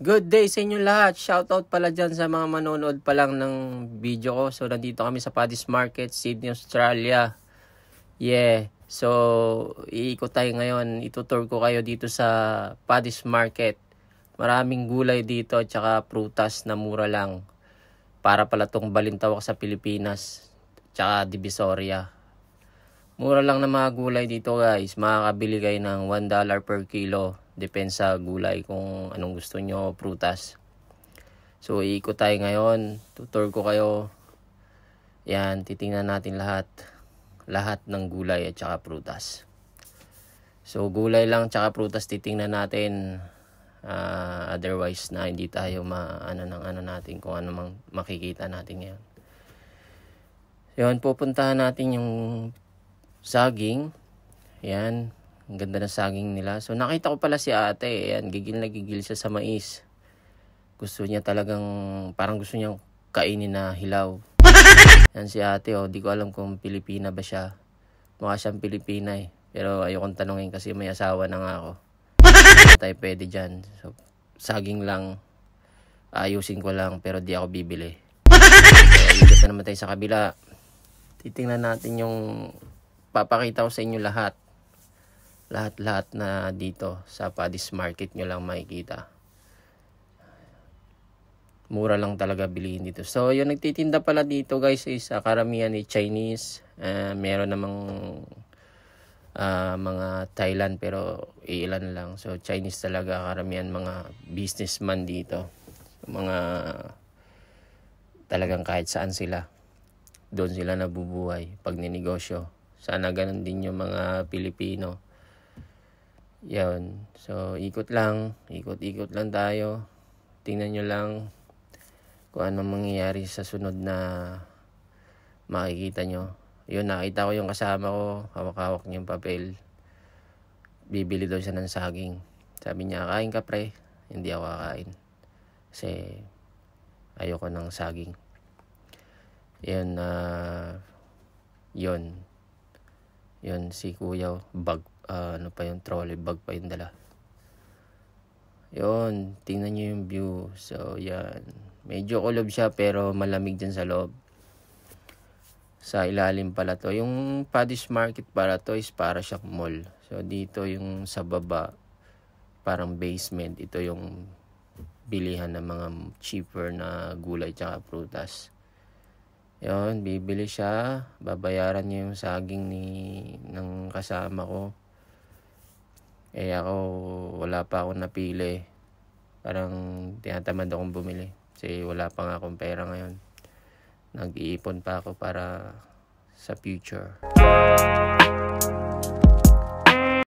Good day sa inyo lahat. Shoutout pala dyan sa mga manonood pa lang ng video ko. So, nandito kami sa Paddy's Market, Sydney, Australia. Yeah. So, iikot tayo ngayon. Itutour ko kayo dito sa Paddy's Market. Maraming gulay dito at saka prutas na mura lang. Para pala tong balintawak sa Pilipinas. Tsaka Divisoria. Mura lang na mga gulay dito guys. Makakabili kayo ng $1 per kilo. Depende sa gulay kung anong gusto nyo, prutas. So, iikot tayo ngayon. Tutor ko kayo. Yan, titingnan natin lahat. Lahat ng gulay at saka prutas. So, gulay lang at saka prutas titingnan natin. Otherwise na hindi tayo natin kung ano mang makikita natin ngayon. Yan, pupuntahan natin yung saging. Yan. Ang ganda ng saging nila. So, nakita ko pala si ate. Ayan, gigil na gigil siya sa mais. Gusto niya talagang, parang gusto niyang kainin na hilaw. Yan si ate, oh. Di ko alam kung Pilipina ba siya. Mukha siyang Pilipina eh. Pero ayokong tanongin kasi may asawa na nga ako. Hindi tayo pwede dyan. So, saging lang. Ayusin ko lang, pero di ako bibili. So, ikot na naman tayo sa kabila. Titingnan natin yung, papakita ko sa inyo lahat. Lahat na dito sa Paddy's Market nyo lang makikita. Mura lang talaga bilihin dito. So, yung nagtitinda pala dito guys is karamihan ni Chinese. Meron namang mga Thailand pero ilan lang. So, Chinese talaga karamihan mga businessman dito. Mga talagang kahit saan sila. Doon sila nabubuhay pag ninegosyo. Sana ganun din yung mga Pilipino. Yan. So, ikot lang tayo. Tingnan nyo lang kung anong mangyayari sa sunod na makikita nyo. Yun, nakita ko yung kasama ko. Hawak-hawak niya yung papel. Bibili daw siya ng saging. Sabi niya, kain ka pre. Hindi ako kakain. Kasi ayoko ng saging. Yun, yun si kuya, bag. Ano pa yung trolley bag pa yung dala. Yun, tingnan nyo yung view. So, yan. Medyo kulob siya pero malamig dyan sa loob. Sa ilalim pala to. Yung Paddy's Market para to is para siyang mall. So, dito yung sa baba, parang basement. Ito yung bilihan ng mga cheaper na gulay tsaka prutas. Yun, bibili siya. Babayaran niya yung saging ng kasama ko. Eh ako, wala pa akong napili. Parang tinatamad akong bumili. Kasi wala pa nga akong pera ngayon. Nag-iipon pa ako para sa future.